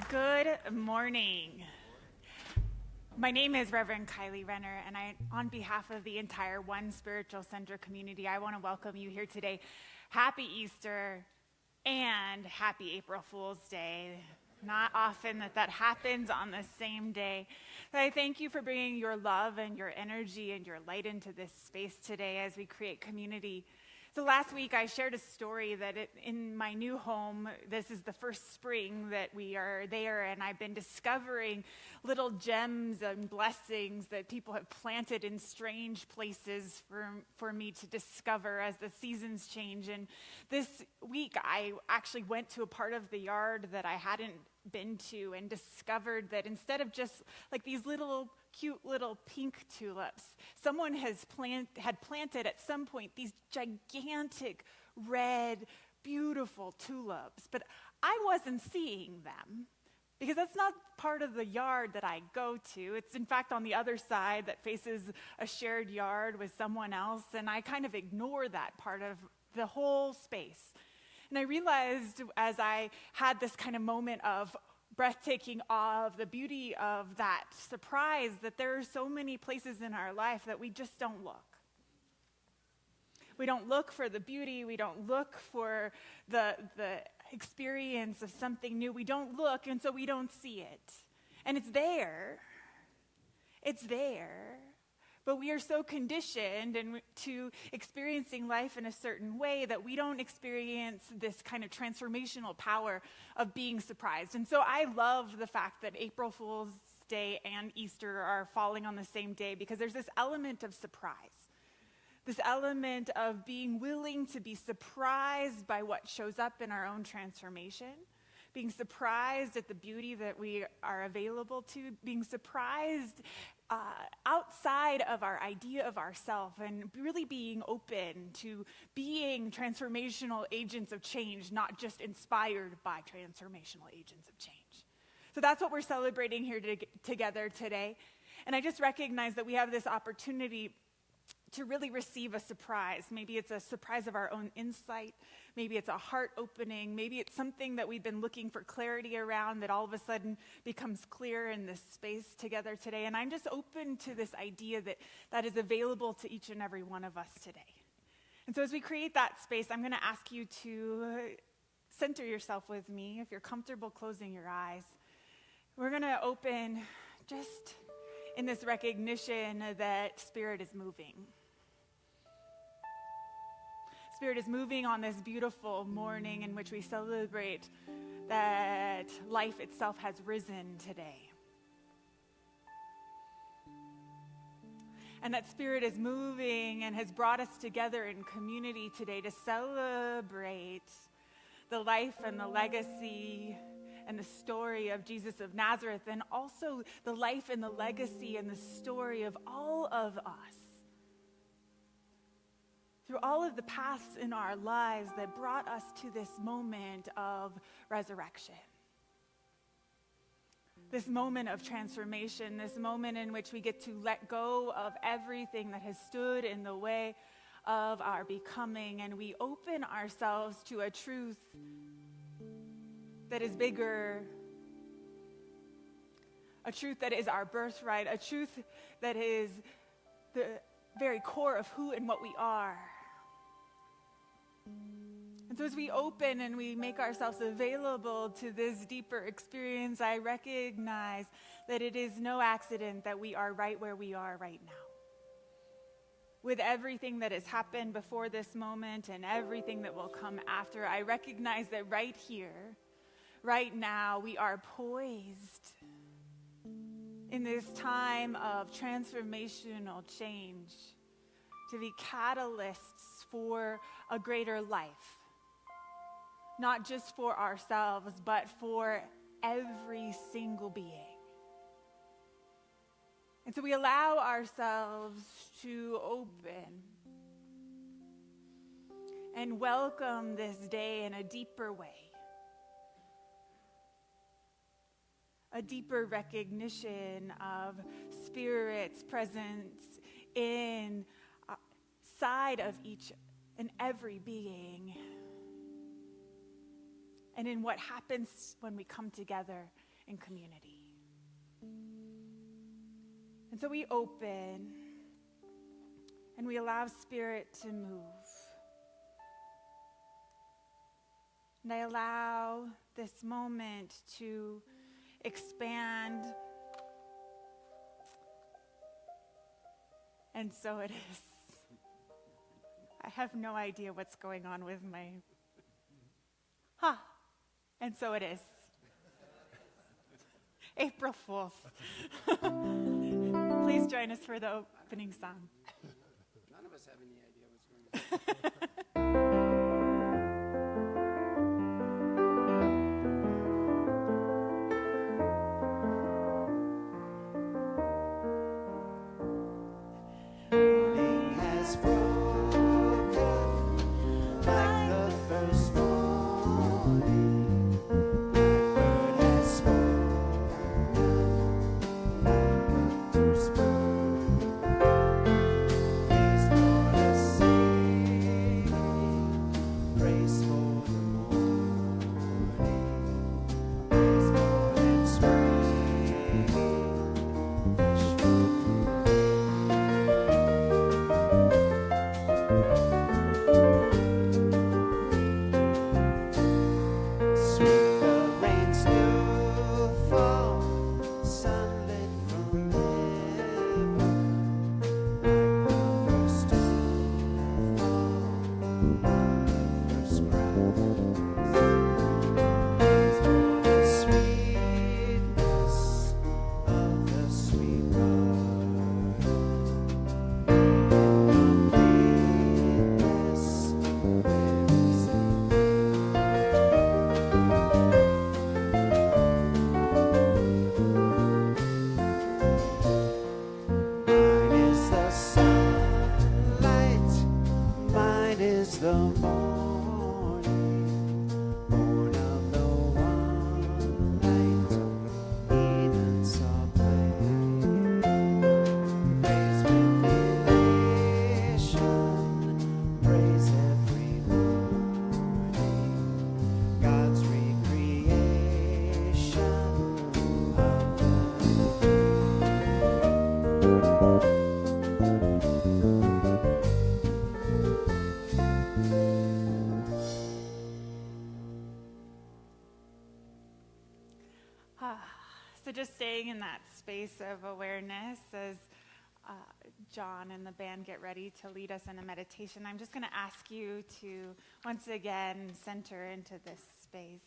Good morning. My name is Reverend Kylie Renner, and on behalf of the entire One Spiritual Center community, I want to welcome you here today. Happy Easter and happy April Fool's Day. Not often that happens on the same day. But I thank you for bringing your love and your energy and your light into this space today as we create community. So last week I shared a story that in my new home, this is the first spring that we are there, and I've been discovering little gems and blessings that people have planted in strange places for me to discover as the seasons change. And this week I actually went to a part of the yard that I hadn't been to and discovered that instead of just like these cute little pink tulips, someone had planted at some point these gigantic red beautiful tulips, but I wasn't seeing them because that's not part of the yard that I go to. It's in fact on the other side that faces a shared yard with someone else, and I kind of ignore that part of the whole space. And I realized as I had this kind of moment of breathtaking awe of the beauty of that surprise that there are so many places in our life that we just don't look. We don't look for the beauty. We don't look for the experience of something new. We don't look, and so we don't see it. And it's there. It's there. But we are so conditioned to experiencing life in a certain way that we don't experience this kind of transformational power of being surprised. And so I love the fact that April Fool's Day and Easter are falling on the same day, because there's this element of surprise, this element of being willing to be surprised by what shows up in our own transformation, being surprised at the beauty that we are available to, being surprised outside of our idea of ourselves, and really being open to being transformational agents of change, not just inspired by transformational agents of change. So that's what we're celebrating here together today. And I just recognize that we have this opportunity to really receive a surprise. Maybe it's a surprise of our own insight. Maybe it's a heart opening. Maybe it's something that we've been looking for clarity around that all of a sudden becomes clear in this space together today. And I'm just open to this idea that is available to each and every one of us today. And so as we create that space, I'm going to ask you to center yourself with me. If you're comfortable closing your eyes, we're going to open just in this recognition that Spirit is moving. Spirit is moving on this beautiful morning in which we celebrate that life itself has risen today. And that Spirit is moving and has brought us together in community today to celebrate the life and the legacy and the story of Jesus of Nazareth, and also the life and the legacy and the story of all of us. Through all of the paths in our lives that brought us to this moment of resurrection. This moment of transformation, this moment in which we get to let go of everything that has stood in the way of our becoming, and we open ourselves to a truth that is bigger, a truth that is our birthright, a truth that is the very core of who and what we are. And so as we open and we make ourselves available to this deeper experience, I recognize that it is no accident that we are right where we are right now. With everything that has happened before this moment and everything that will come after, I recognize that right here, right now, we are poised in this time of transformational change to be catalysts for a greater life. Not just for ourselves, but for every single being. And so we allow ourselves to open and welcome this day in a deeper way. A deeper recognition of Spirit's presence in inside of each and every being, and in what happens when we come together in community. And so we open and we allow Spirit to move. And I allow this moment to expand. And so it is. I have no idea what's going on with my... And so it is. April Fools. Please join us for the opening song. None of us have any idea what's going on. So just staying in that space of awareness as John and the band get ready to lead us in a meditation, I'm just going to ask you to once again center into this space.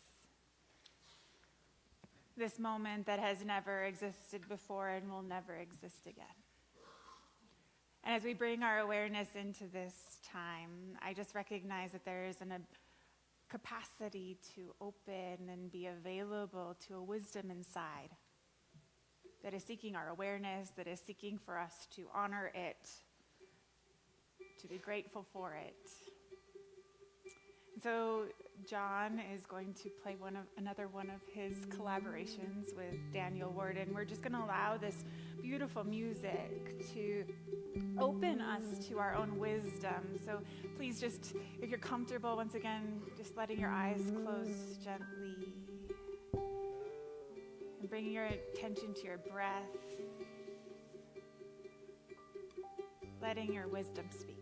This moment that has never existed before and will never exist again. And as we bring our awareness into this time, I just recognize that there is a capacity to open and be available to a wisdom inside that is seeking our awareness, that is seeking for us to honor it, to be grateful for it. So John is going to play another one of his collaborations with Daniel Ward, and we're just going to allow this beautiful music to open us to our own wisdom. So please just, if you're comfortable, once again, just letting your eyes close gently and bringing your attention to your breath, letting your wisdom speak.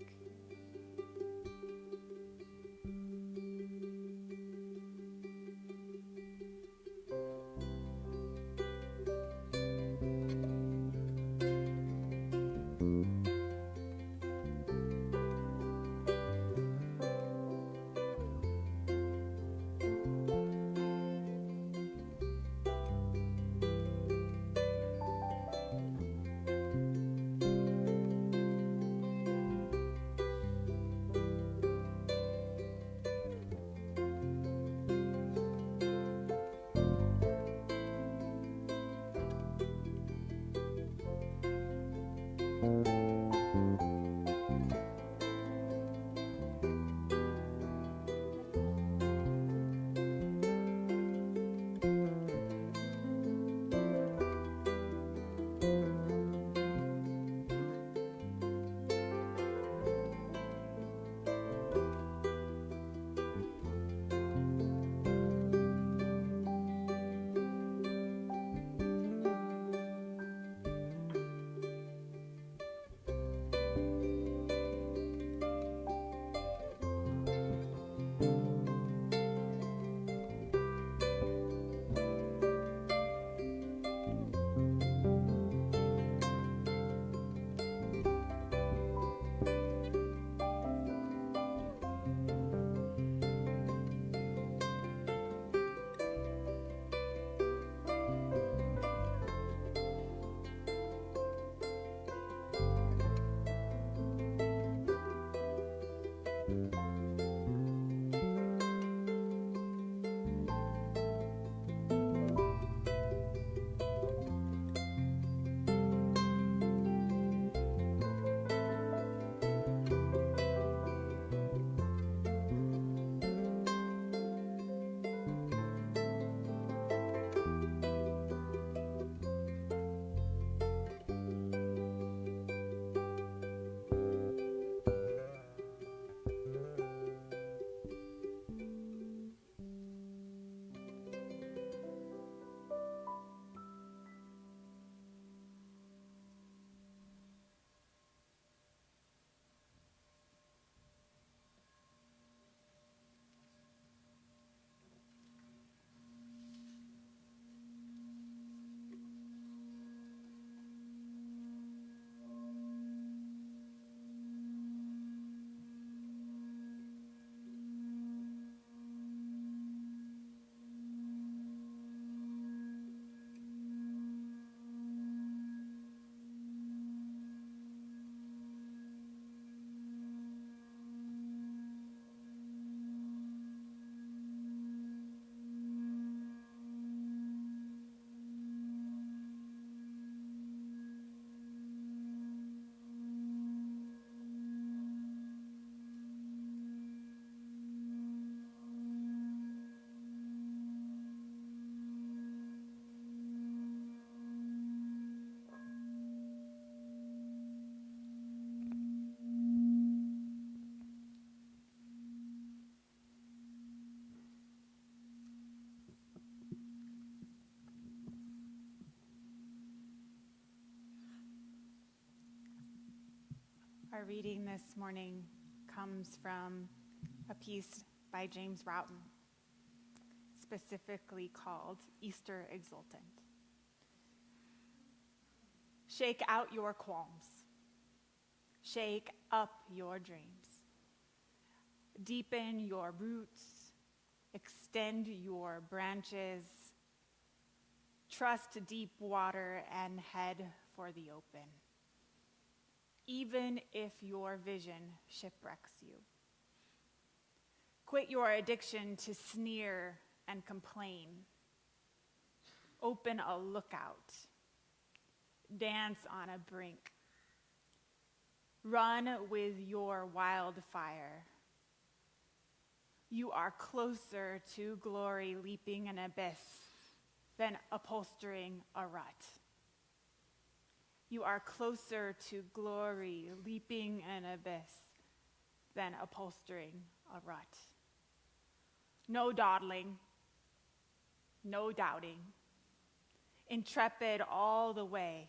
Our reading this morning comes from a piece by James Roughton, specifically called Easter Exultant. Shake out your qualms. Shake up your dreams. Deepen your roots. Extend your branches. Trust deep water and head for the open, even if your vision shipwrecks you. Quit your addiction to sneer and complain. Open a lookout. Dance on a brink. Run with your wildfire. You are closer to glory leaping an abyss than upholstering a rut. You are closer to glory leaping an abyss than upholstering a rut. No dawdling, no doubting. Intrepid all the way,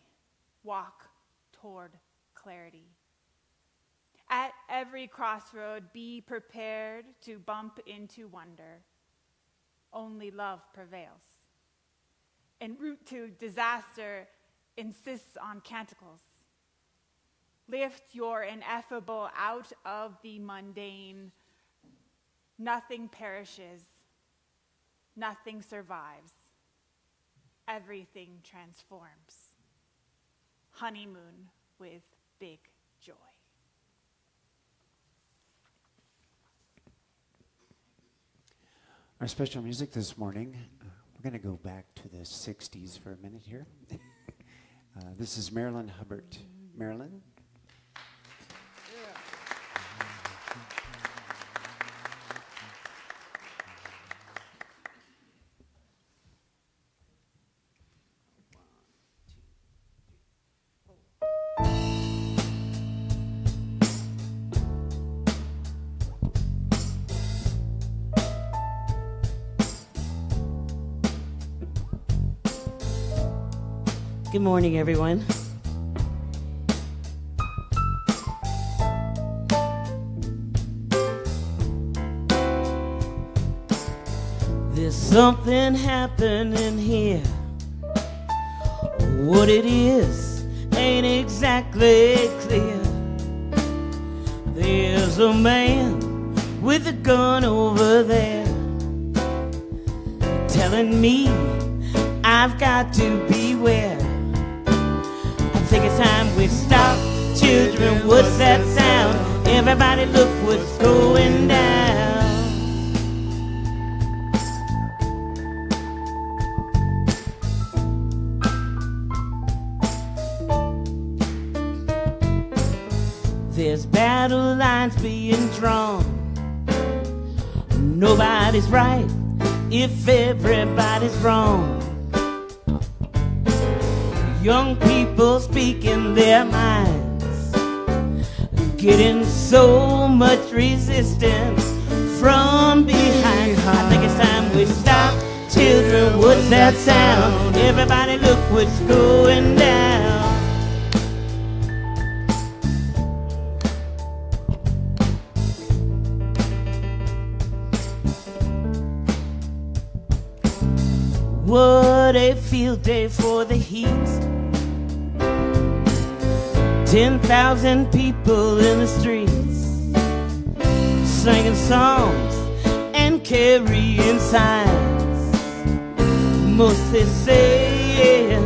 walk toward clarity. At every crossroad, be prepared to bump into wonder. Only love prevails. En route to disaster, insists on canticles. Lift your ineffable out of the mundane. Nothing perishes. Nothing survives. Everything transforms. Honeymoon with big joy. Our special music this morning, we're going to go back to the 60s for a minute here. This is Marilyn Hubbard. Marilyn? Good morning, everyone. There's something happening here. What it is ain't exactly clear. There's a man with a gun over there telling me I've got to beware. I think it's time we stop. Children, what's that sound? Everybody look what's going Nobody's right if everybody's wrong. Young people speaking their minds, getting so much resistance from behind. I think it's time we stop. Children, what's that sound? Everybody look what's going down. What a field day for the heat. 10,000 people in the streets, singing songs and carrying signs, mostly saying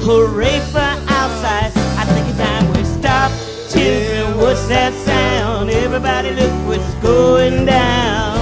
hooray for outside. I think it's time we stop. Children, what's that sound? Everybody look what's going down.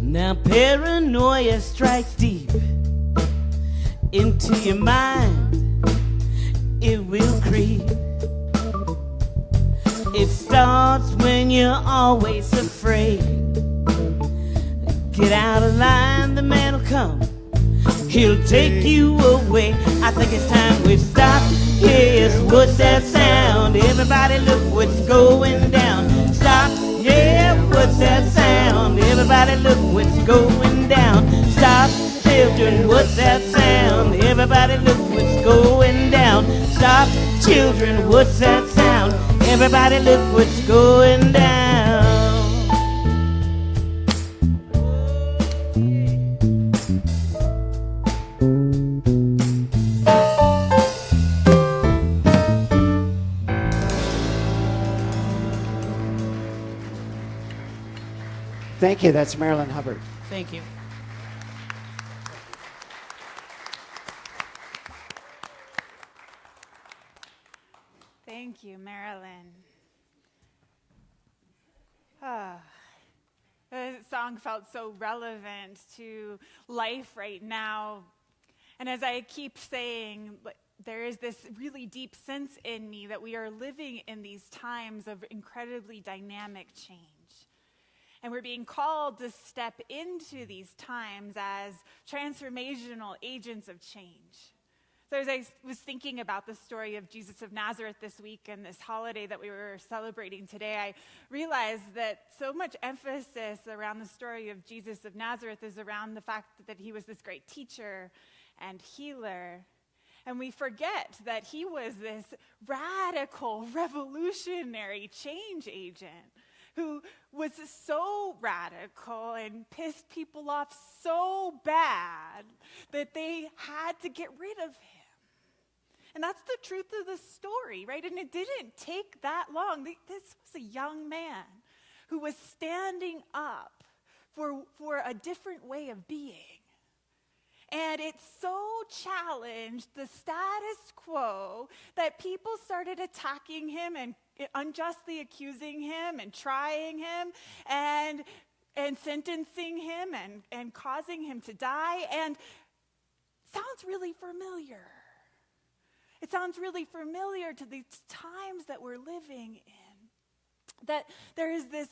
Now paranoia strikes deep into your mind. It will creep. It starts when you're always afraid. Get out of line, the man will come. He'll take you away. I think it's time we stop. Yes, what's that sound? Everybody look what's going down. Stop. Yeah, what's that sound? Everybody look what's going down. Stop, children, what's that sound? Everybody look what's going down. Stop, children, what's that sound? Everybody look what's going down. Thank you. That's Marilyn Hubbard. Thank you. Thank you, Marilyn. Ah, the song felt so relevant to life right now. And as I keep saying, there is this really deep sense in me that we are living in these times of incredibly dynamic change. And we're being called to step into these times as transformational agents of change. So as I was thinking about the story of Jesus of Nazareth this week and this holiday that we were celebrating today, I realized that so much emphasis around the story of Jesus of Nazareth is around the fact that he was this great teacher and healer. And we forget that he was this radical, revolutionary change agent who was so radical and pissed people off so bad that they had to get rid of him. And that's the truth of the story, right? And it didn't take that long. This was a young man who was standing up for a different way of being. And it so challenged the status quo that people started attacking him and unjustly accusing him and trying him and sentencing him and causing him to die. And it sounds really familiar. It sounds really familiar to these times that we're living in. That there is this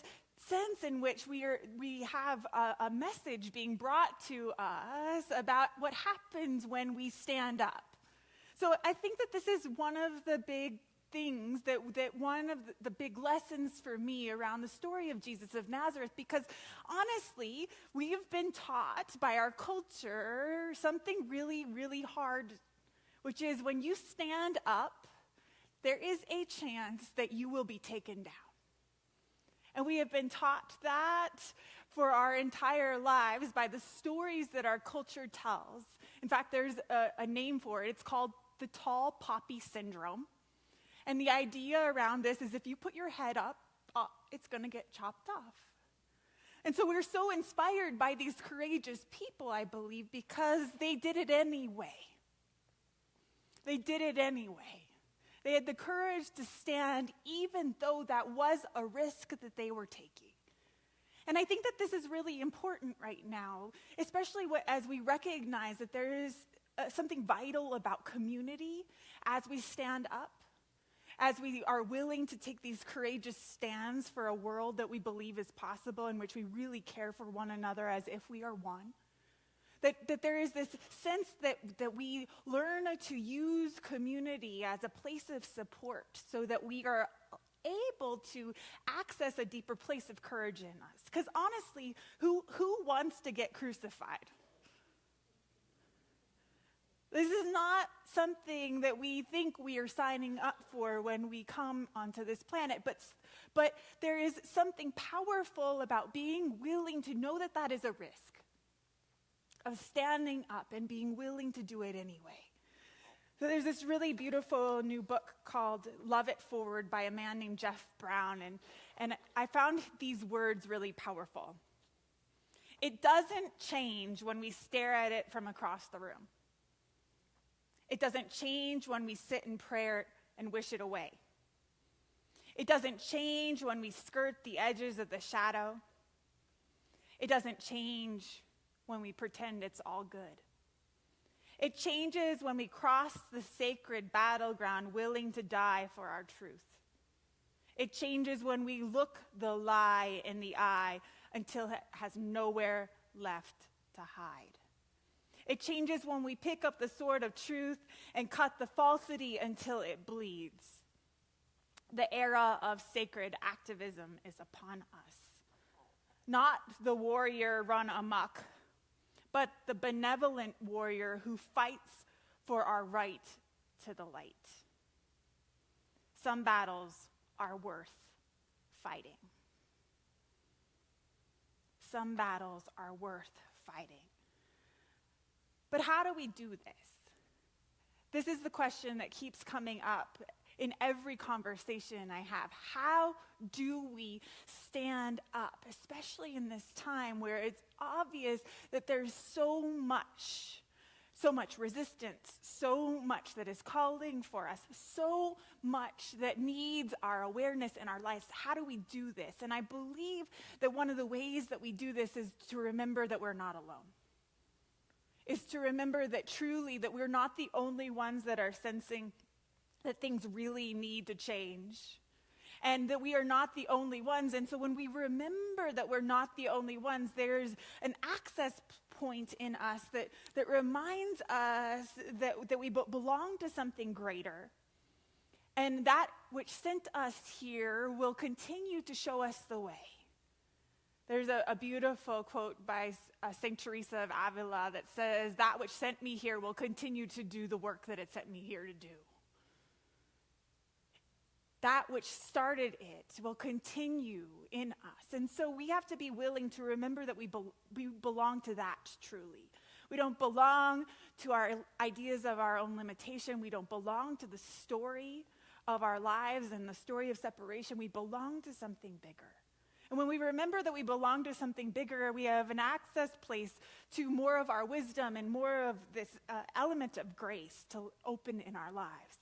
sense in which we have a message being brought to us about what happens when we stand up. So I think that this is one of the big things that one of the big lessons for me around the story of Jesus of Nazareth, because honestly, we have been taught by our culture something really, really hard, which is when you stand up, there is a chance that you will be taken down. And we have been taught that for our entire lives by the stories that our culture tells. In fact, there's a name for it. It's called the tall poppy syndrome. And the idea around this is if you put your head up, it's going to get chopped off. And so we're so inspired by these courageous people, I believe, because they did it anyway. They did it anyway. They had the courage to stand even though that was a risk that they were taking. And I think that this is really important right now, especially as we recognize that there is something vital about community as we stand up, as we are willing to take these courageous stands for a world that we believe is possible, in which we really care for one another as if we are one. That there is this sense that we learn to use community as a place of support so that we are able to access a deeper place of courage in us. Because honestly, who wants to get crucified? This is not something that we think we are signing up for when we come onto this planet, but there is something powerful about being willing to know that that is a risk, of standing up and being willing to do it anyway. So there's this really beautiful new book called Love It Forward by a man named Jeff Brown, and I found these words really powerful. It doesn't change when we stare at it from across the room. It doesn't change when we sit in prayer and wish it away. It doesn't change when we skirt the edges of the shadow. It doesn't change when we pretend it's all good. It changes when we cross the sacred battleground willing to die for our truth. It changes when we look the lie in the eye until it has nowhere left to hide. It changes when we pick up the sword of truth and cut the falsity until it bleeds. The era of sacred activism is upon us. Not the warrior run amok, but the benevolent warrior who fights for our right to the light. Some battles are worth fighting. Some battles are worth fighting. But how do we do this? This is the question that keeps coming up in every conversation I have. How do we stand up, especially in this time where it's obvious that there's so much resistance, so much that is calling for us, so much that needs our awareness in our lives? How do we do this? And I believe that one of the ways that we do this is to remember that we're not alone. Is to remember that truly that we're not the only ones that are sensing that things really need to change, and that we are not the only ones. And so when we remember that we're not the only ones, there's an access point in us that reminds us that we belong to something greater, and that which sent us here will continue to show us the way. There's a beautiful quote by St. Teresa of Avila that says, "That which sent me here will continue to do the work that it sent me here to do." That which started it will continue in us. And so we have to be willing to remember that we belong to that truly. We don't belong to our ideas of our own limitation. We don't belong to the story of our lives and the story of separation. We belong to something bigger. And when we remember that we belong to something bigger, we have an access place to more of our wisdom and more of this element of grace to open in our lives.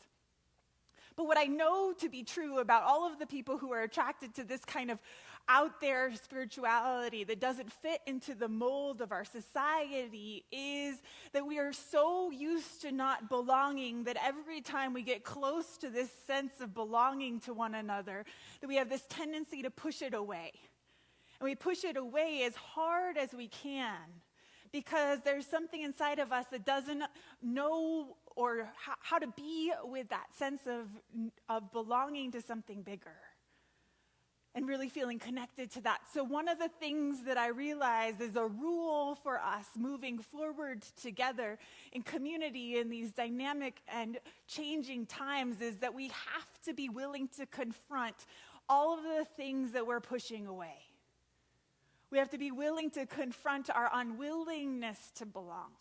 But what I know to be true about all of the people who are attracted to this kind of out there spirituality that doesn't fit into the mold of our society is that we are so used to not belonging that every time we get close to this sense of belonging to one another, that we have this tendency to push it away. And we push it away as hard as we can, because there's something inside of us that doesn't know or how to be with that sense of belonging to something bigger and really feeling connected to that. So one of the things that I realized is a rule for us moving forward together in community in these dynamic and changing times is that we have to be willing to confront all of the things that we're pushing away. We have to be willing to confront our unwillingness to belong.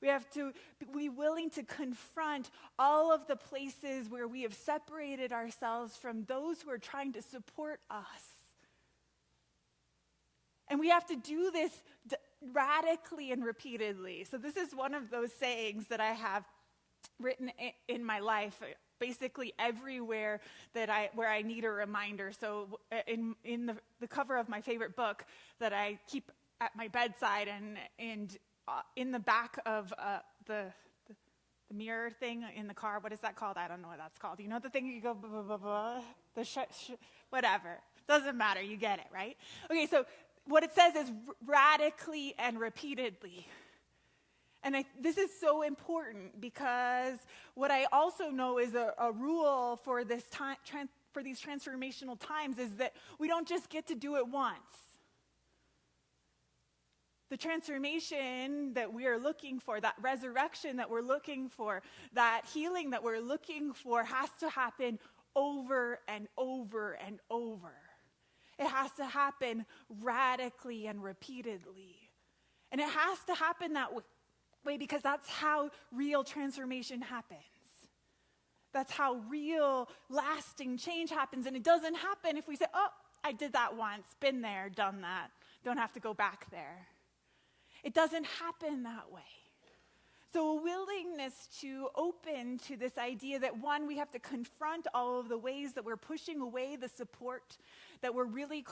We have to be willing to confront all of the places where we have separated ourselves from those who are trying to support us. And we have to do this radically and repeatedly. So this is one of those sayings that I have written in my life, basically everywhere where I need a reminder. So in the cover of my favorite book that I keep at my bedside and in the back of the mirror thing in the car, what is that called? I don't know what that's called. You know the thing you go, blah, blah, blah, blah, whatever. Doesn't matter. You get it, right? Okay, so what it says is radically and repeatedly. And this is so important because what I also know is a rule for this time, for these transformational times is that we don't just get to do it once. The transformation that we are looking for, that resurrection that we're looking for, that healing that we're looking for has to happen over and over and over. It has to happen radically and repeatedly. And it has to happen that way because that's how real transformation happens. That's how real lasting change happens. And it doesn't happen if we say, oh, I did that once, been there, done that, don't have to go back there. It doesn't happen that way. So a willingness to open to this idea that, one, we have to confront all of the ways that we're pushing away the support that we're really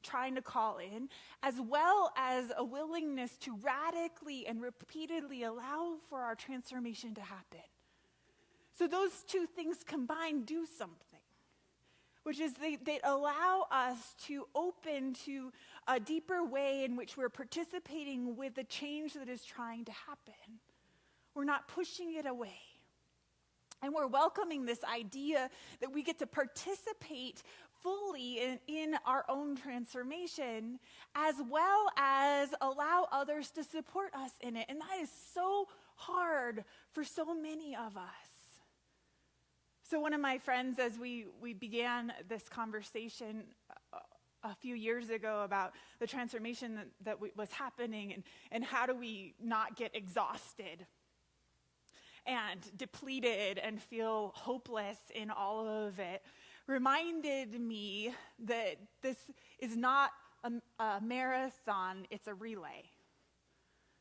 trying to call in, as well as a willingness to radically and repeatedly allow for our transformation to happen. So those two things combined do something, which is they allow us to open to a deeper way in which we're participating with the change that is trying to happen. We're not pushing it away. And we're welcoming this idea that we get to participate fully in our own transformation, as well as allow others to support us in it. And that is so hard for so many of us. So one of my friends, as we began this conversation a few years ago about the transformation that was happening and how do we not get exhausted and depleted and feel hopeless in all of it, reminded me that this is not a marathon, it's a relay.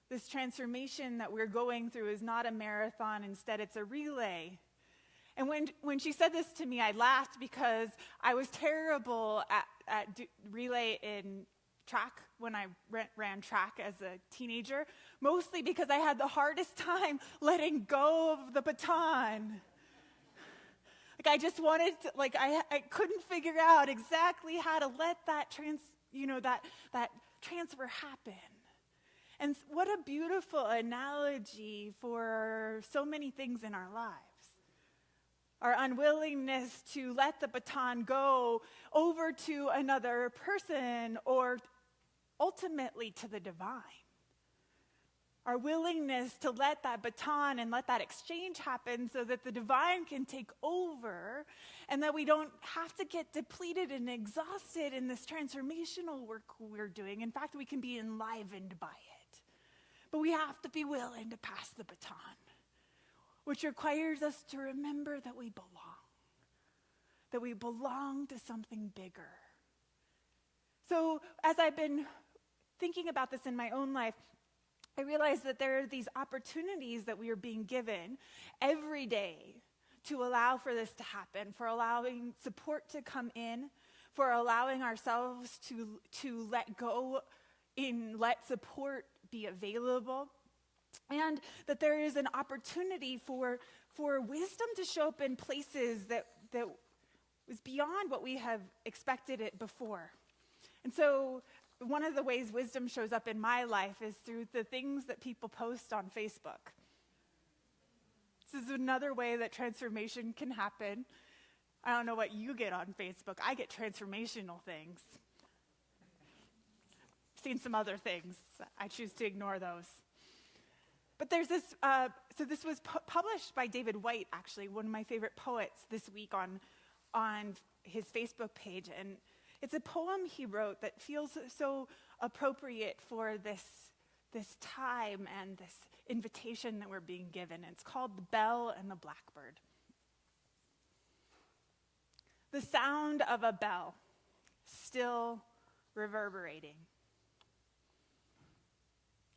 This transformation that we're going through is not a marathon, instead it's a relay. And when she said this to me, I laughed because I was terrible at relay in track when I ran track as a teenager, mostly because I had the hardest time letting go of the baton. I just wanted to, I couldn't figure out exactly how to let that that transfer happen. And what a beautiful analogy for so many things in our lives. Our unwillingness to let the baton go over to another person or ultimately to the divine. Our willingness to let that baton and let that exchange happen so that the divine can take over and that we don't have to get depleted and exhausted in this transformational work we're doing. In fact, we can be enlivened by it. But we have to be willing to pass the baton, which requires us to remember that we belong to something bigger. So as I've been thinking about this in my own life, I realized that there are these opportunities that we are being given every day to allow for this to happen, for allowing support to come in, for allowing ourselves to let go let support be available. And that there is an opportunity for wisdom to show up in places that was beyond what we have expected it before. And so one of the ways wisdom shows up in my life is through the things that people post on Facebook. This is another way that transformation can happen. I don't know what you get on Facebook. I get transformational things. I've seen some other things. I choose to ignore those. But there's this, so this was published by David White, actually, one of my favorite poets this week on his Facebook page. And it's a poem he wrote that feels so appropriate for this time and this invitation that we're being given. It's called The Bell and the Blackbird. The sound of a bell, still reverberating.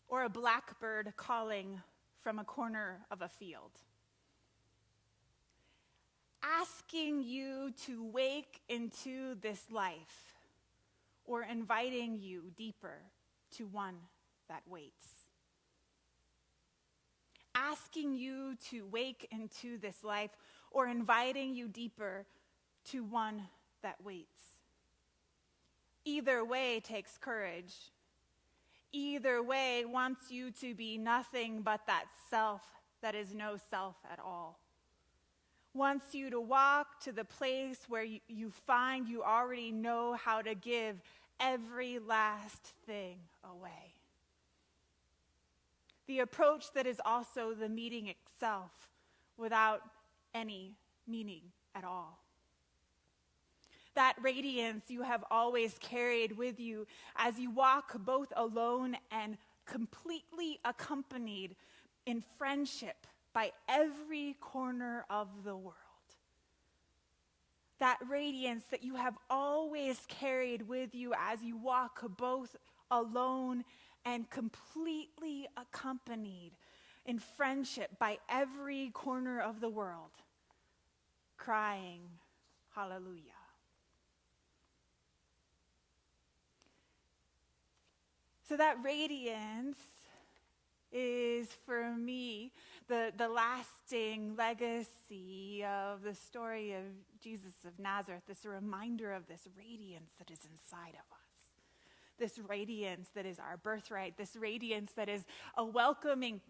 Or a blackbird calling from a corner of a field. Asking you to wake into this life, or inviting you deeper to one that waits. Asking you to wake into this life, or inviting you deeper to one that waits. Either way takes courage. Either way wants you to be nothing but that self that is no self at all. Wants you to walk to the place where you find you already know how to give every last thing away. The approach that is also the meeting itself without any meaning at all. That radiance you have always carried with you as you walk both alone and completely accompanied in friendship by every corner of the world. That radiance that you have always carried with you as you walk both alone and completely accompanied in friendship by every corner of the world, crying, hallelujah. So that radiance is, for me, the lasting legacy of the story of Jesus of Nazareth, this reminder of this radiance that is inside of us, this radiance that is our birthright, this radiance that is a welcoming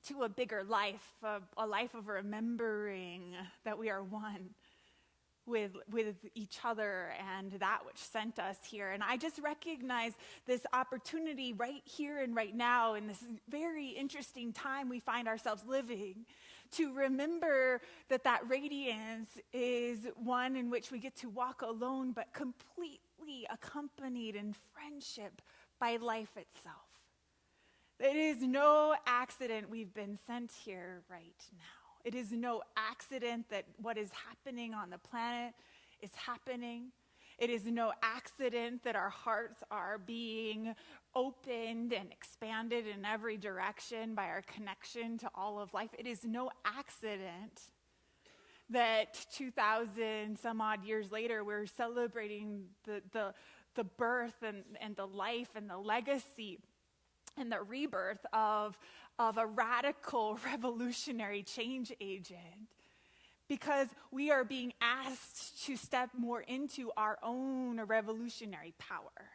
to a bigger life, a life of remembering that we are one with each other and that which sent us here. And I just recognize this opportunity right here and right now in this very interesting time we find ourselves living to remember that radiance is one in which we get to walk alone but completely accompanied in friendship by life itself. It is no accident we've been sent here right now. It is no accident that what is happening on the planet is happening. It is no accident that our hearts are being opened and expanded in every direction by our connection to all of life. It is no accident that 2,000 some odd years later we're celebrating the birth and the life and the legacy and the rebirth of a radical revolutionary change agent, because we are being asked to step more into our own revolutionary power,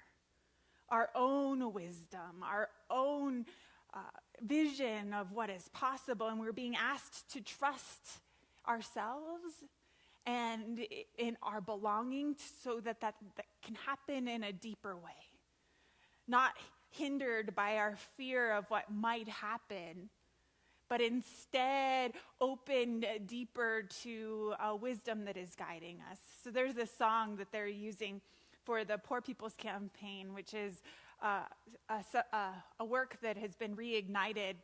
our own wisdom, our own vision of what is possible, and we're being asked to trust ourselves and in our belonging so that can happen in a deeper way, not hindered by our fear of what might happen, but instead opened deeper to a wisdom that is guiding us. So there's this song that they're using for the Poor People's Campaign, which is a work that has been reignited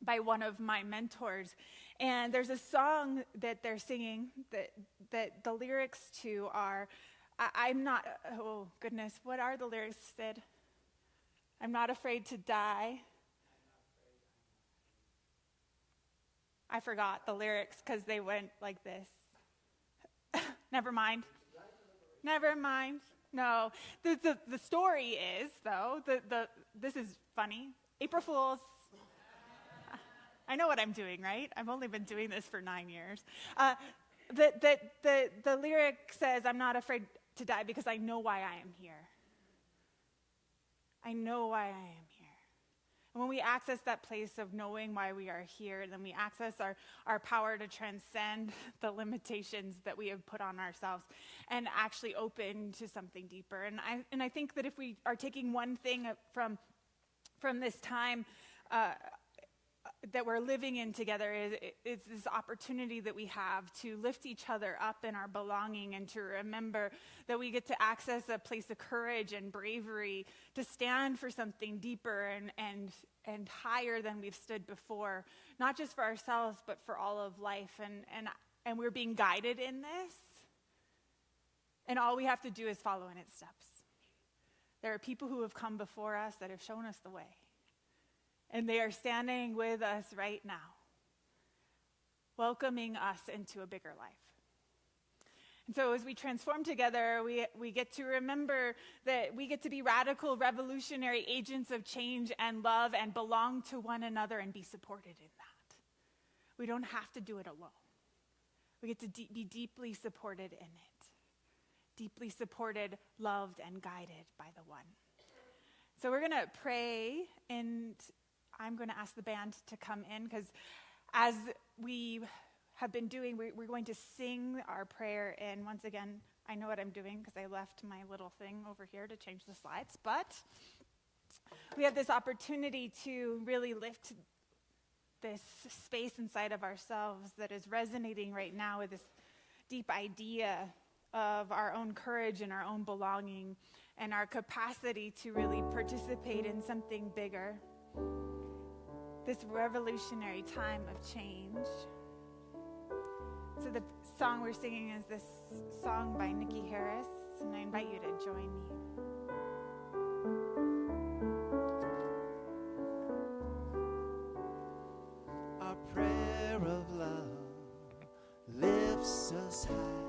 by one of my mentors. And there's a song that they're singing that the lyrics to are, I'm not, oh goodness, what are the lyrics, Sid? I'm not afraid to die. I forgot the lyrics because they went like this. Never mind. No. The story is, though, this is funny. April Fools. I know what I'm doing, right? I've only been doing this for 9 years. The lyric says, I'm not afraid to die because I know why I am here. I know why I am here. And when we access that place of knowing why we are here, then we access our power to transcend the limitations that we have put on ourselves and actually open to something deeper. And I think that if we are taking one thing from this time that we're living in together, it's this opportunity that we have to lift each other up in our belonging and to remember that we get to access a place of courage and bravery to stand for something deeper and higher than we've stood before, not just for ourselves, but for all of life. And we're being guided in this. And all we have to do is follow in its steps. There are people who have come before us that have shown us the way. And they are standing with us right now, welcoming us into a bigger life. And so as we transform together, we get to remember that we get to be radical, revolutionary agents of change and love and belong to one another and be supported in that. We don't have to do it alone. We get to be deeply supported in it. Deeply supported, loved, and guided by the one. So we're going to pray, and I'm going to ask the band to come in, because as we have been doing, we're going to sing our prayer. And once again, I know what I'm doing because I left my little thing over here to change the slides. But we have this opportunity to really lift this space inside of ourselves that is resonating right now with this deep idea of our own courage and our own belonging and our capacity to really participate in something bigger. This revolutionary time of change. So the song we're singing is this song by Nikki Harris, and I invite you to join me. Our prayer of love lifts us high.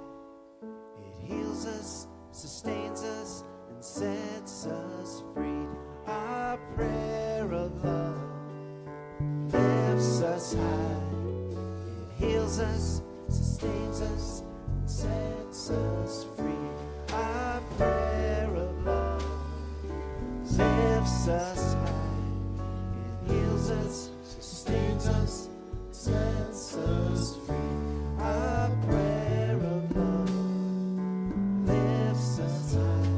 It heals us, sustains us, and sets us free. Our prayer of love lifts us high. It heals us, sustains us, and sets us free. Our prayer of love lifts us high. It heals us, sustains us, sets us free. Our prayer of love lifts us high.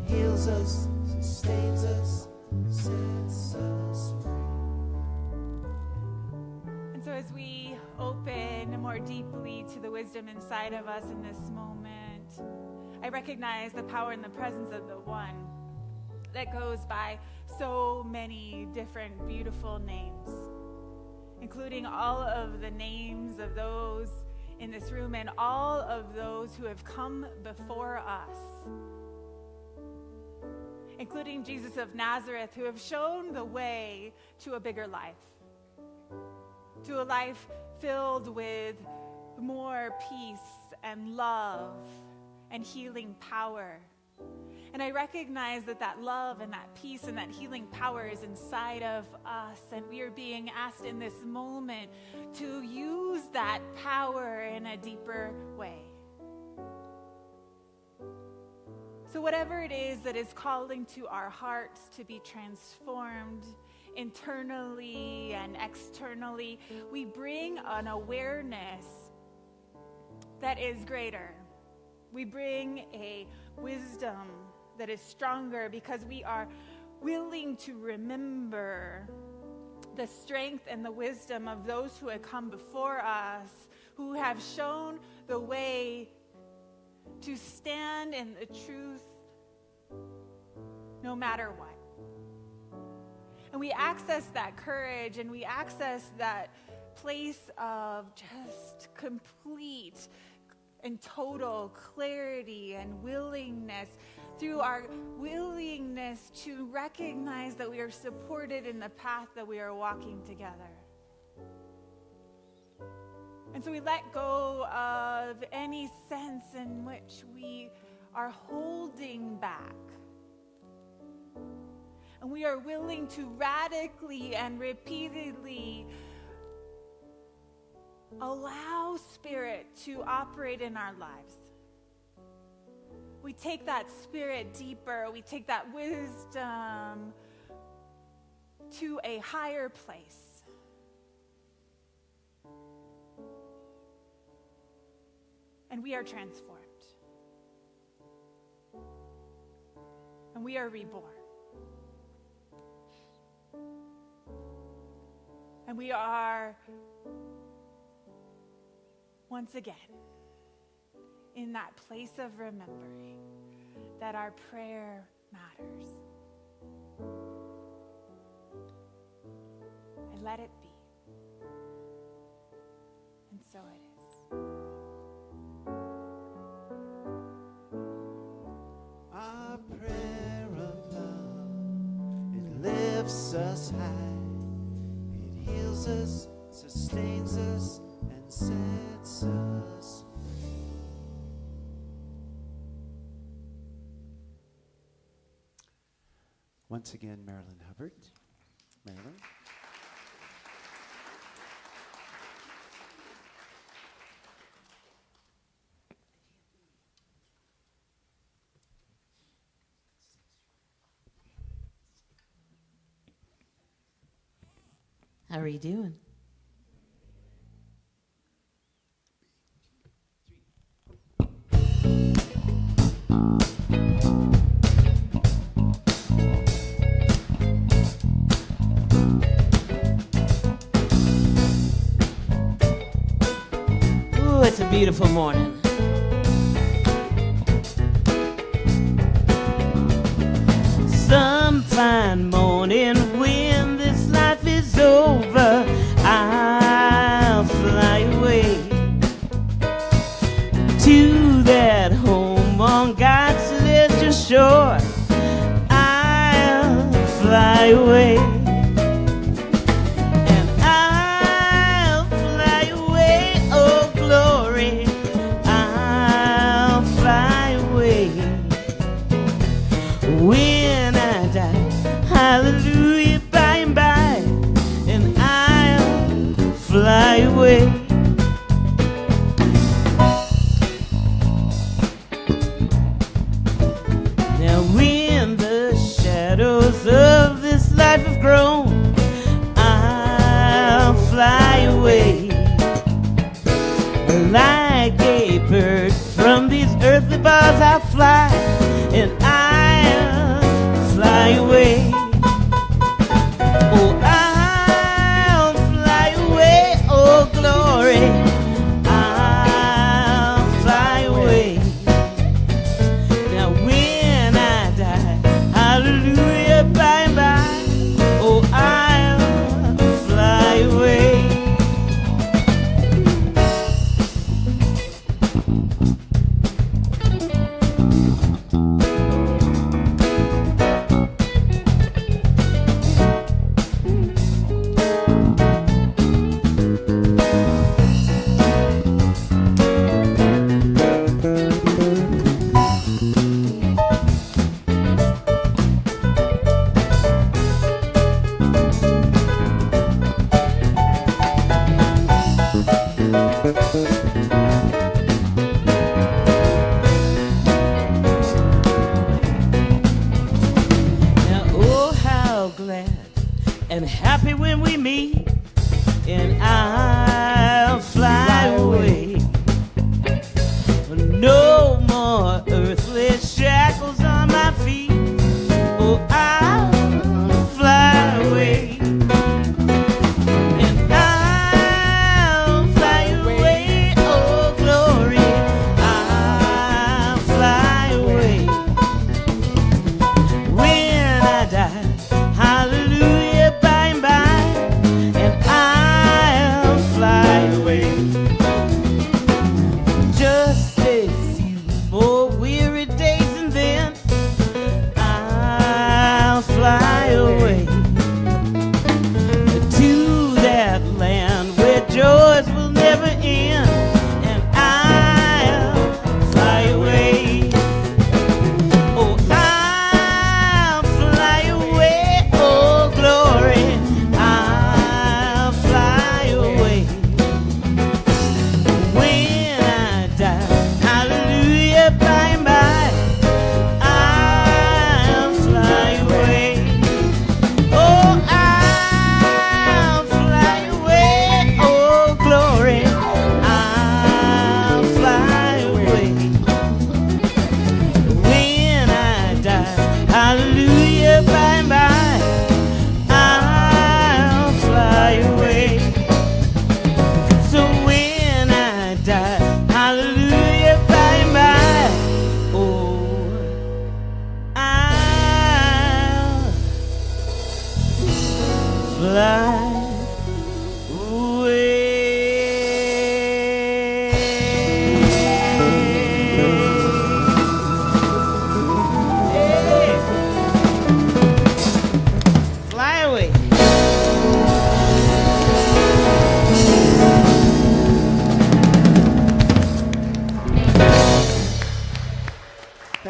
It heals us, sustains us, sets us free. And so as we open more deeply to the wisdom inside of us in this moment, I recognize the power and the presence of the one that goes by so many different beautiful names, including all of the names of those in this room and all of those who have come before us, including Jesus of Nazareth, who have shown the way to a bigger life, to a life filled with more peace and love and healing power. And I recognize that love and that peace and that healing power is inside of us, and we are being asked in this moment to use that power in a deeper way. So whatever it is that is calling to our hearts to be transformed internally and externally, we bring an awareness that is greater. We bring a wisdom that is stronger because we are willing to remember the strength and the wisdom of those who have come before us, who have shown the way to stand in the truth no matter what. And we access that courage and we access that place of just complete and total clarity and willingness through our willingness to recognize that we are supported in the path that we are walking together. And so we let go of any sense in which we are holding back. And we are willing to radically and repeatedly allow Spirit to operate in our lives. We take that Spirit deeper. We take that wisdom to a higher place. And we are transformed. And we are reborn. And we are once again in that place of remembering that our prayer matters. And let it be. And so it is. Our prayer of love, it lifts us high. It heals us, sustains us, and sets us free. Once again, Marilyn Hubbard. Marilyn. How are you doing? Ooh, it's a beautiful morning. Some fine morning when this life is over, I'll fly away to that home on God's celestial shore. I'll fly away, and I'll fly away, oh glory, I'll fly away. When I die, hallelujah, by and by, and I'll fly away. Now when the shadows of this life have grown, I'll fly away. Like a bird from these earthly bars I'll fly, and I'll fly away. Oh, I'll fly away, oh glory.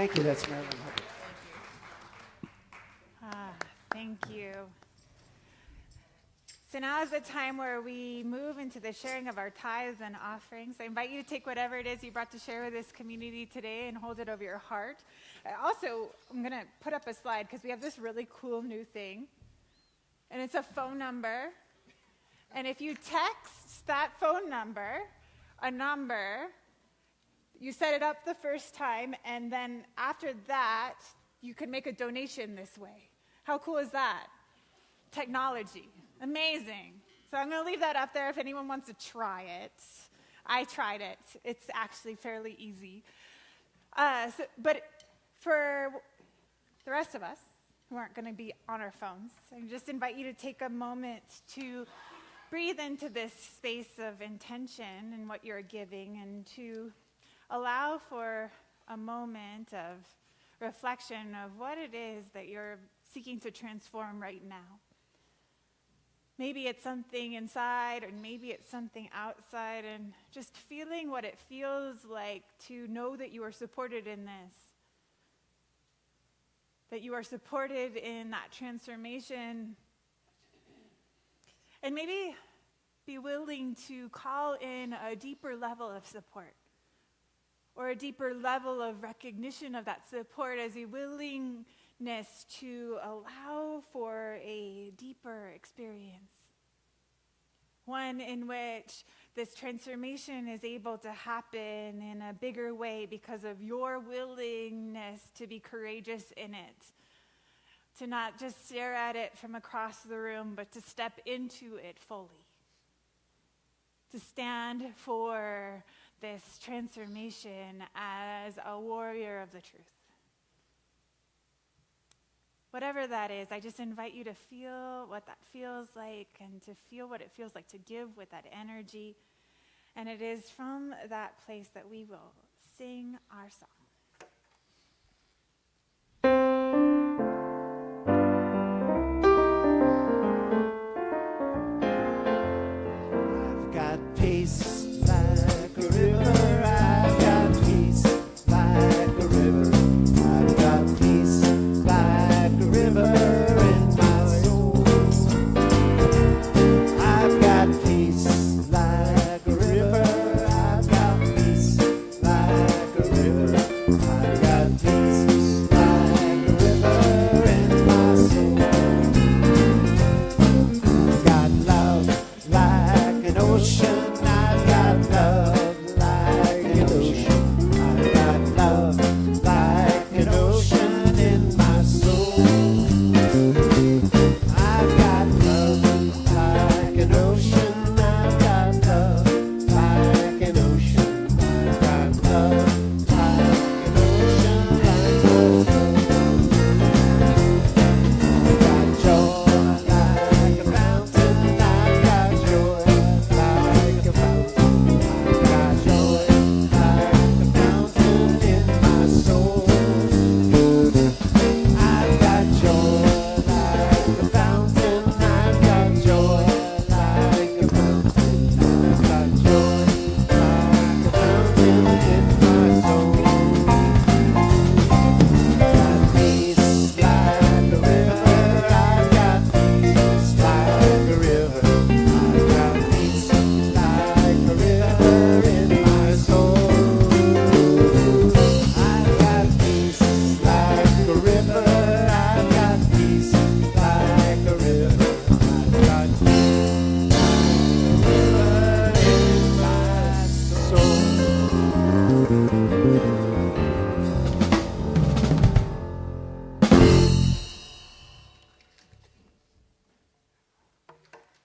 Thank you. That's Marilyn Hubbard. Thank you. So now is the time where we move into the sharing of our tithes and offerings. I invite you to take whatever it is you brought to share with this community today and hold it over your heart. I'm going to put up a slide because we have this really cool new thing. And it's a phone number. And if you text that phone number, a number, you set it up the first time, and then after that, you can make a donation this way. How cool is that? Technology. Amazing. So I'm going to leave that up there if anyone wants to try it. I tried it. It's actually fairly easy. But for the rest of us who aren't going to be on our phones, I just invite you to take a moment to breathe into this space of intention and what you're giving, and to allow for a moment of reflection of what it is that you're seeking to transform right now. Maybe it's something inside, or maybe it's something outside, and just feeling what it feels like to know that you are supported in this, that you are supported in that transformation, and maybe be willing to call in a deeper level of support, or a deeper level of recognition of that support as a willingness to allow for a deeper experience. One in which this transformation is able to happen in a bigger way because of your willingness to be courageous in it. To not just stare at it from across the room, but to step into it fully. To stand for this transformation as a warrior of the truth. Whatever that is, I just invite you to feel what that feels like, and to feel what it feels like to give with that energy. And it is from that place that we will sing our song. I've got peace like a river. I've got peace like a river. I've got peace like a river in my soul. I've got peace like a river. I've got peace like a river. I've got peace like a river in my soul. I've got love like an ocean. I've got love like an ocean. I've got love like an ocean in my soul. I've got love like an ocean. I've got love like an ocean. I've got love like an ocean like my soul. I've got joy like a fountain. I've got joy like a fountain. I've got joy like a fountain in my soul. I've got joy like a fountain. I've got joy like a fountain. I've got joy like a fountain in my soul. I've got peace like a river. I've got peace like a river. I've got peace like a river in my soul. I've got peace like a river. I've got peace like a river. I've got peace like a river in my soul.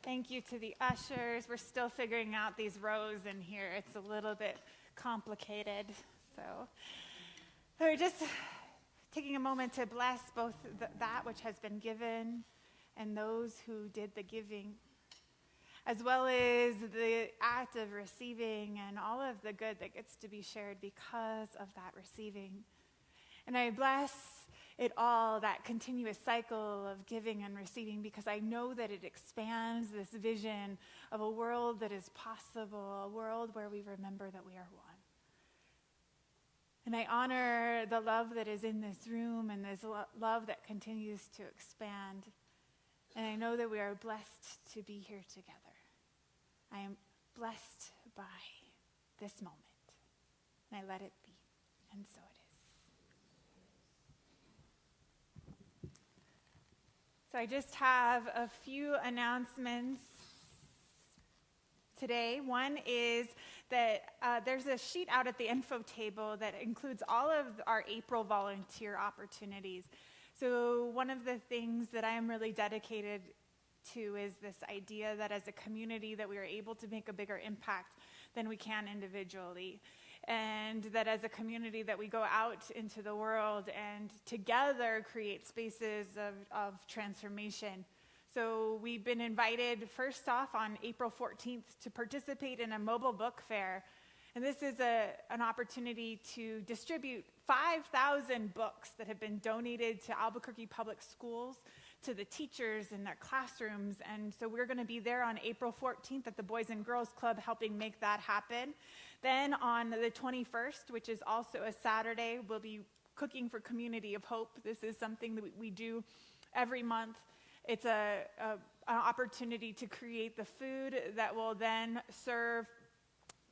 Thank you to the ushers. We're still figuring out these rows in here. It's a little bit complicated. So we're just taking a moment to bless both that which has been given and those who did the giving, as well as the act of receiving and all of the good that gets to be shared because of that receiving. And I bless it all, that continuous cycle of giving and receiving, because I know that it expands this vision of a world that is possible, a world where we remember that we are one. And I honor the love that is in this room and this love that continues to expand. And I know that we are blessed to be here together. I am blessed by this moment. And I let it be. And so it is. So I just have a few announcements today. One is that there's a sheet out at the info table that includes all of our April volunteer opportunities. So one of the things that I am really dedicated to is this idea that as a community that we are able to make a bigger impact than we can individually. And that as a community that we go out into the world and together create spaces of transformation. So we've been invited first off on April 14th to participate in a mobile book fair. And this is an opportunity to distribute 5,000 books that have been donated to Albuquerque Public Schools, to the teachers in their classrooms. And so we're going to be there on April 14th at the Boys and Girls Club helping make that happen. Then on the 21st, which is also a Saturday, we'll be cooking for Community of Hope. This is something that we do every month. It's an opportunity to create the food that will then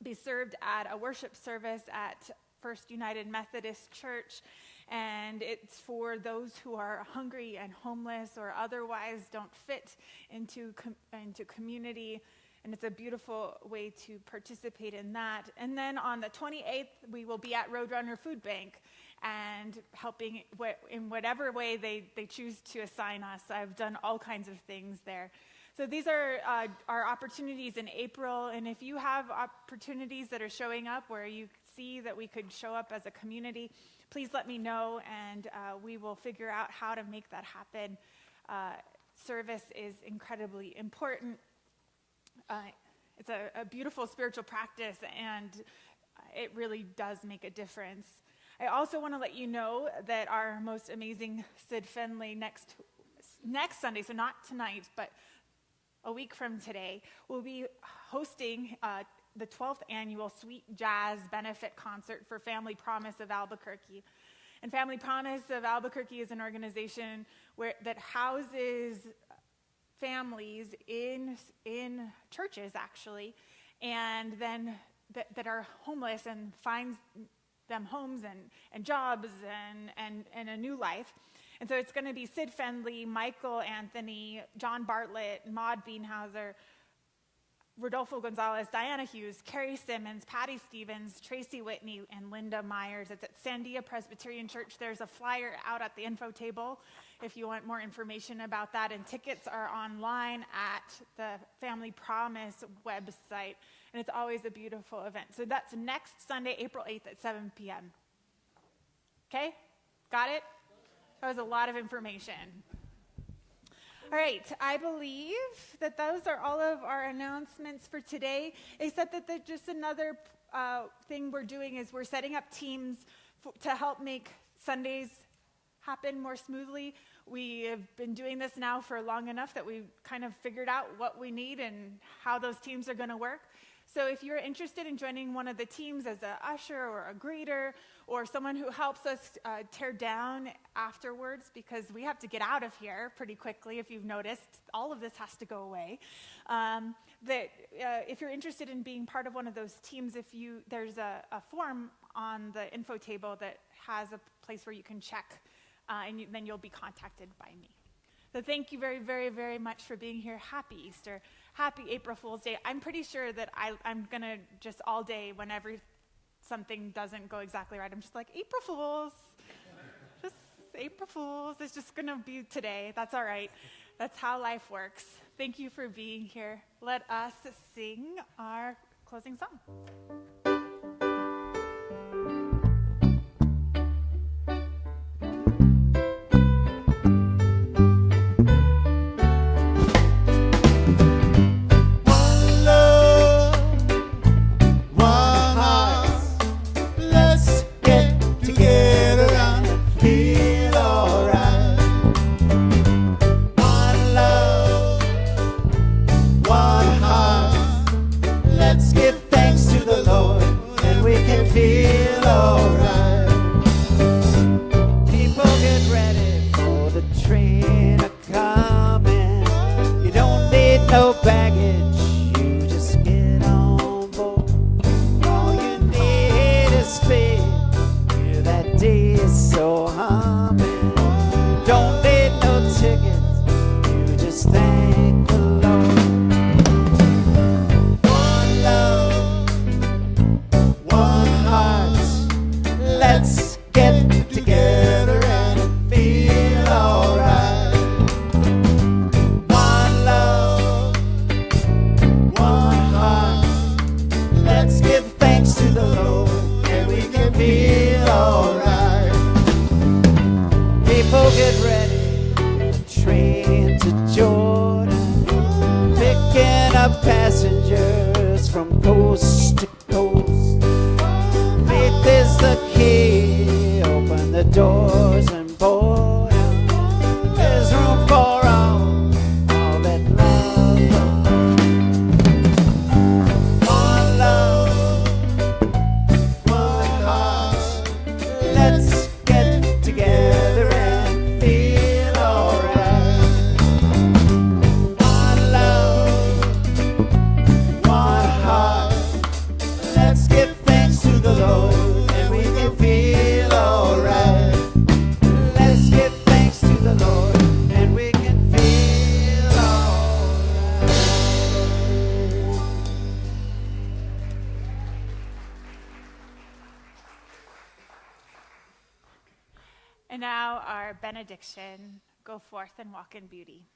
be served at a worship service at First United Methodist Church. And it's for those who are hungry and homeless or otherwise don't fit into community. And it's a beautiful way to participate in that. And then on the 28th, we will be at Roadrunner Food Bank and helping in whatever way they choose to assign us. I've done all kinds of things there. So these are our opportunities in April. And if you have opportunities that are showing up where you see that we could show up as a community, please let me know, and we will figure out how to make that happen. Service is incredibly important. It's a beautiful spiritual practice, and it really does make a difference. I also want to let you know that our most amazing Sid Finley next Sunday, so not tonight, but a week from today, will be hosting the 12th annual Sweet Jazz Benefit Concert for Family Promise of Albuquerque. And Family Promise of Albuquerque is an organization that houses families in churches, actually, and then that are homeless and finds them homes and jobs and a new life. And so it's going to be Sid Fendley, Michael Anthony, John Bartlett, Maud Beanhauser, Rodolfo Gonzalez, Diana Hughes, Carrie Simmons, Patty Stevens, Tracy Whitney, and Linda Myers. It's at Sandia Presbyterian Church. There's a flyer out at the info table if you want more information about that. And tickets are online at the Family Promise website. And it's always a beautiful event. So that's next Sunday, April 8th at 7 p.m. Okay? Got it? That was a lot of information. All right, I believe that those are all of our announcements for today, except that just another thing we're doing is we're setting up teams to help make Sundays happen more smoothly. We have been doing this now for long enough that we've kind of figured out what we need and how those teams are going to work. So if you're interested in joining one of the teams as an usher or a greeter or someone who helps us tear down afterwards, because we have to get out of here pretty quickly, if you've noticed, all of this has to go away. If you're interested in being part of one of those teams, there's a form on the info table that has a place where you can check, and then you'll be contacted by me. So thank you very, very, very much for being here. Happy Easter. Happy April Fool's Day. I'm pretty sure that I'm going to just all day, whenever something doesn't go exactly right, I'm just like, April Fools. Just April Fools. It's just going to be today. That's all right. That's how life works. Thank you for being here. Let us sing our closing song. Let's give thanks to the Lord. is so humming. Don't need no tickets, you just thank the Lord. One love, one heart, let's get together and feel alright. One love, one heart, let's give thanks to the Lord and we can feel alright. People get ready, the train to Jordan, picking up passengers from coast to coast. Faith is the key, open the doors and board. There's room for all that love. One love, one heart, let's get together and feel alright. One love, one heart, let's give thanks to the Lord and we can feel alright. Let's give thanks to the Lord and we can feel alright. And now our benediction. Go forth and walk in beauty.